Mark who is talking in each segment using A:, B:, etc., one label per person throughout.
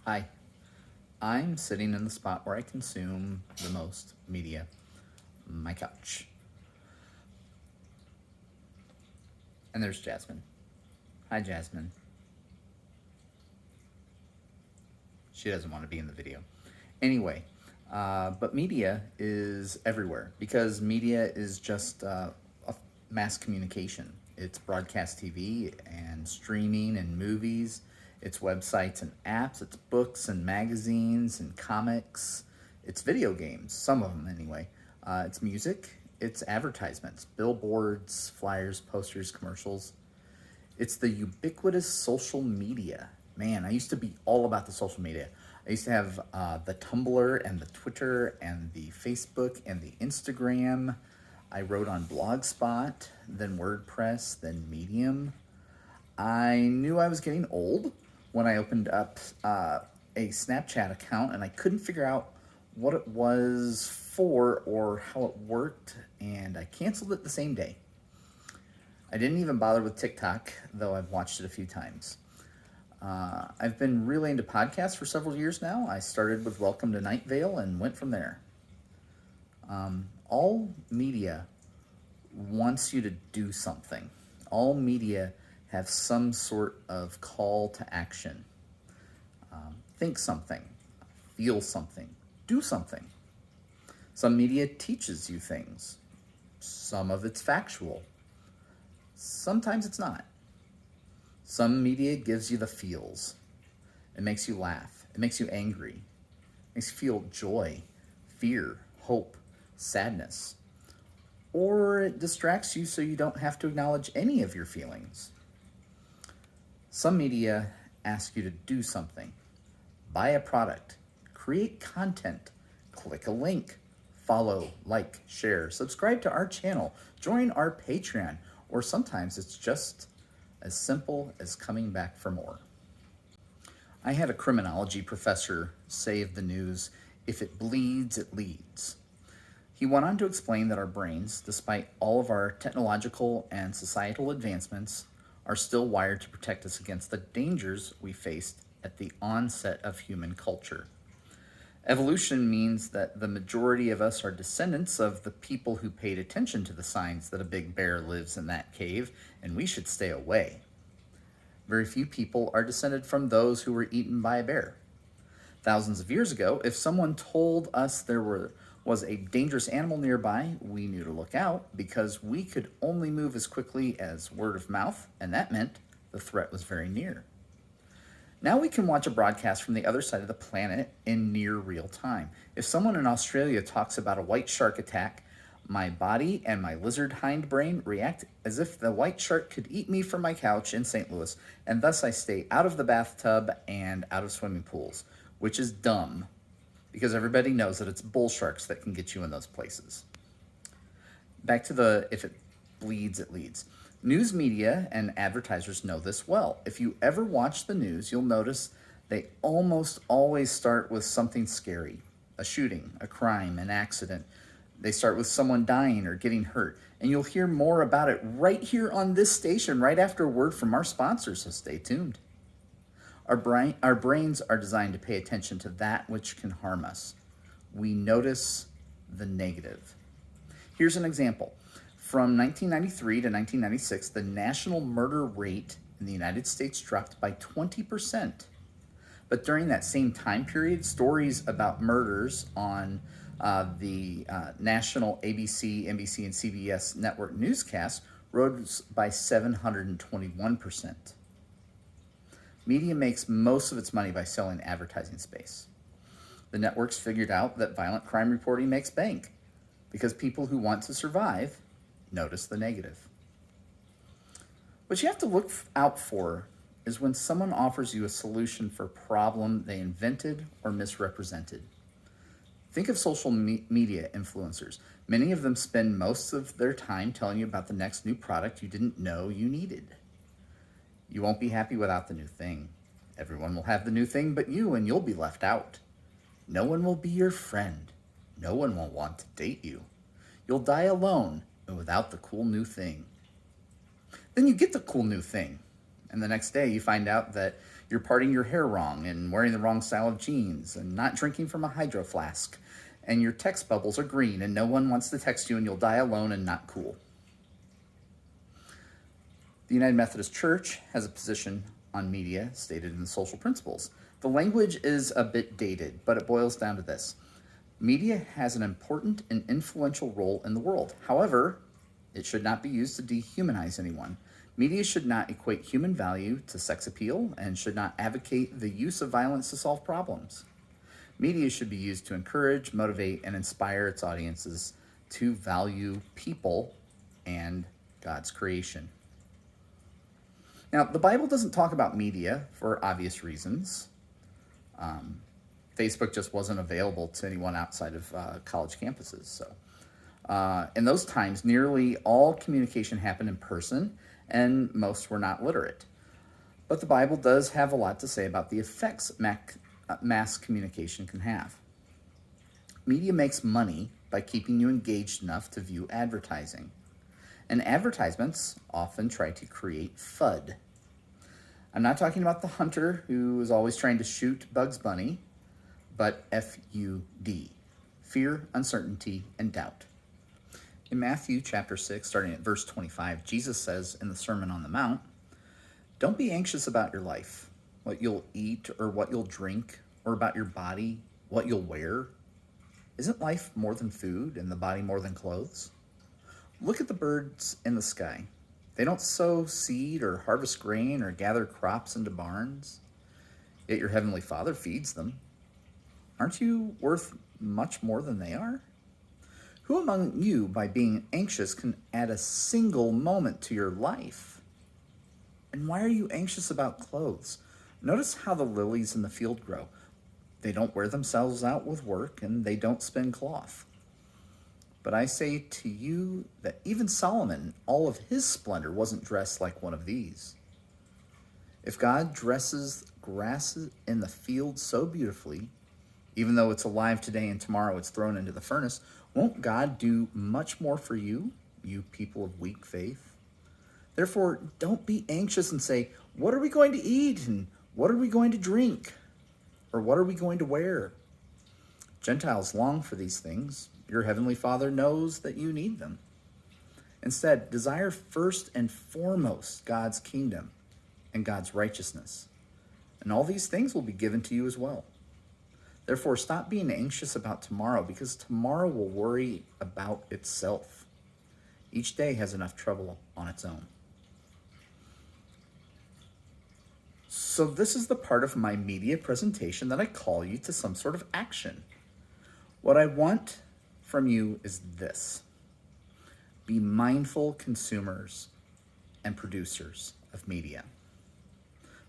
A: Hi, I'm sitting in the spot where I consume the most media, my couch. And there's Jasmine. Hi, Jasmine. She doesn't want to be in the video. Anyway, but media is everywhere because media is just a mass communication. It's broadcast TV and streaming and movies. It's websites and apps. It's books and magazines and comics. It's video games, some of them anyway. It's music. It's advertisements, billboards, flyers, posters, commercials. It's the ubiquitous social media. Man, I used to be all about the social media. I used to have the Tumblr and the Twitter and the Facebook and the Instagram. I wrote on Blogspot, then WordPress, then Medium. I knew I was getting old when I opened up a Snapchat account and I couldn't figure out what it was for or how it worked, and I canceled it the same day. I didn't even bother with TikTok, though I've watched it a few times. I've been really into podcasts for several years now. I started with Welcome to Night Vale and went from there. All media wants you to do something. All media have some sort of call to action. Think something, feel something, do something. Some media teaches you things. Some of it's factual. Sometimes it's not. Some media gives you the feels. It makes you laugh. It makes you angry. It makes you feel joy, fear, hope, sadness. Or it distracts you so you don't have to acknowledge any of your feelings. Some media ask you to do something. Buy a product. Create content. Click a link. Follow, like, share, subscribe to our channel, join our Patreon, or sometimes it's just as simple as coming back for more. I had a criminology professor say of the news, "If it bleeds, it leads." He went on to explain that our brains, despite all of our technological and societal advancements, are still wired to protect us against the dangers we faced at the onset of human culture. Evolution means that the majority of us are descendants of the people who paid attention to the signs that a big bear lives in that cave and we should stay away. Very few people are descended from those who were eaten by a bear. Thousands of years ago, if someone told us was a dangerous animal nearby, we knew to look out because we could only move as quickly as word of mouth, and that meant the threat was very near. Now we can watch a broadcast from the other side of the planet in near real time. If someone in Australia talks about a white shark attack, my body and my lizard hindbrain react as if the white shark could eat me from my couch in St. Louis, and thus I stay out of the bathtub and out of swimming pools, which is dumb because everybody knows that it's bull sharks that can get you in those places. Back to the if it bleeds, it leads. News media and advertisers know this well. If you ever watch the news, you'll notice they almost always start with something scary, a shooting, a crime, an accident. They start with someone dying or getting hurt. And you'll hear more about it right here on this station, right after a word from our sponsors, so stay tuned. Our brains are designed to pay attention to that which can harm us. We notice the negative. Here's an example. From 1993 to 1996, the national murder rate in the United States dropped by 20%. But during that same time period, stories about murders on the national ABC, NBC, and CBS network newscasts rose by 721%. Media makes most of its money by selling advertising space. The networks figured out that violent crime reporting makes bank because people who want to survive notice the negative. What you have to look out for is when someone offers you a solution for a problem they invented or misrepresented. Think of social media influencers. Many of them spend most of their time telling you about the next new product you didn't know you needed. You won't be happy without the new thing. Everyone will have the new thing but you, and you'll be left out. No one will be your friend. No one will want to date you. You'll die alone and without the cool new thing. Then you get the cool new thing. And the next day you find out that you're parting your hair wrong and wearing the wrong style of jeans and not drinking from a hydro flask. And your text bubbles are green and no one wants to text you and you'll die alone and not cool. The United Methodist Church has a position on media stated in the social principles. The language is a bit dated, but it boils down to this. Media has an important and influential role in the world. However, it should not be used to dehumanize anyone. Media should not equate human value to sex appeal and should not advocate the use of violence to solve problems. Media should be used to encourage, motivate, and inspire its audiences to value people and God's creation. Now, the Bible doesn't talk about media for obvious reasons. Facebook just wasn't available to anyone outside of college campuses. So, in those times, nearly all communication happened in person, and most were not literate. But the Bible does have a lot to say about the effects mass communication can have. Media makes money by keeping you engaged enough to view advertising. And advertisements often try to create FUD. I'm not talking about the hunter who is always trying to shoot Bugs Bunny, but FUD, fear, uncertainty, and doubt. In Matthew chapter 6, starting at verse 25, Jesus says in the Sermon on the Mount, "Don't be anxious about your life, what you'll eat or what you'll drink, or about your body, what you'll wear. Isn't life more than food and the body more than clothes? Look at the birds in the sky. They don't sow seed or harvest grain or gather crops into barns, yet your heavenly Father feeds them. Aren't you worth much more than they are? Who among you, by being anxious, can add a single moment to your life? And why are you anxious about clothes? Notice how the lilies in the field grow. They don't wear themselves out with work, and they don't spin cloth. But I say to you that even Solomon, in all of his splendor, wasn't dressed like one of these. If God dresses grass in the field so beautifully, even though it's alive today and tomorrow it's thrown into the furnace, won't God do much more for you, you people of weak faith? Therefore, don't be anxious and say, 'What are we going to eat? And what are we going to drink? Or what are we going to wear?' Gentiles long for these things. Your heavenly Father knows that you need them. Instead, desire first and foremost God's kingdom and God's righteousness, and all these things will be given to you as well. Therefore, stop being anxious about tomorrow, because tomorrow will worry about itself. Each day has enough trouble on its own." So this is the part of my media presentation that I call you to some sort of action. What I want from you is this: be mindful consumers and producers of media.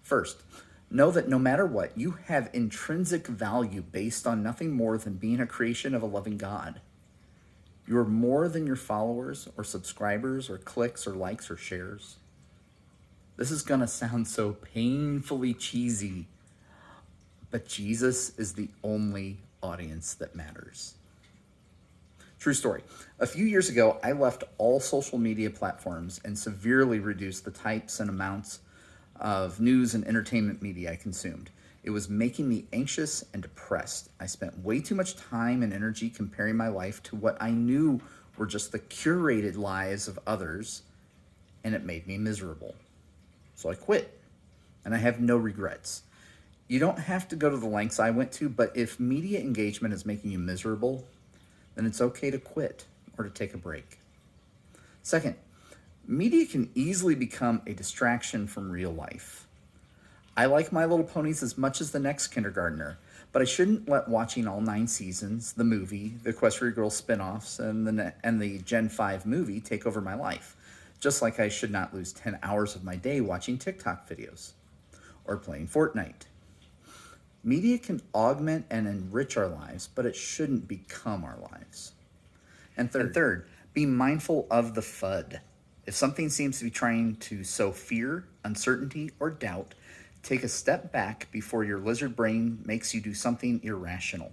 A: First, know that no matter what, you have intrinsic value based on nothing more than being a creation of a loving God. You are more than your followers or subscribers or clicks or likes or shares. This is going to sound so painfully cheesy, but Jesus is the only audience that matters. True story. A few years ago, I left all social media platforms and severely reduced the types and amounts of news and entertainment media I consumed. It was making me anxious and depressed. I spent way too much time and energy comparing my life to what I knew were just the curated lives of others, and it made me miserable. So I quit, and I have no regrets. You don't have to go to the lengths I went to, but if media engagement is making you miserable, then it's okay to quit or to take a break. Second, media can easily become a distraction from real life. I like My Little Ponies as much as the next kindergartner, but I shouldn't let watching all 9 seasons, the movie, the Equestria Girls spin-offs, and the Gen 5 movie take over my life, just like I should not lose 10 hours of my day watching TikTok videos or playing Fortnite. Media can augment and enrich our lives, but it shouldn't become our lives. And third, be mindful of the FUD. If something seems to be trying to sow fear, uncertainty, or doubt, take a step back before your lizard brain makes you do something irrational.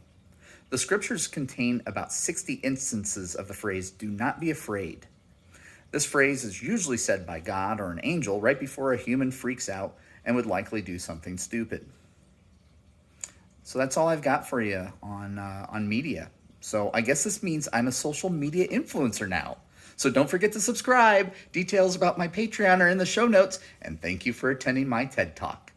A: The scriptures contain about 60 instances of the phrase, "do not be afraid." This phrase is usually said by God or an angel right before a human freaks out and would likely do something stupid. So that's all I've got for you on media. So I guess this means I'm a social media influencer now. So don't forget to subscribe. Details about my Patreon are in the show notes. And thank you for attending my TED Talk.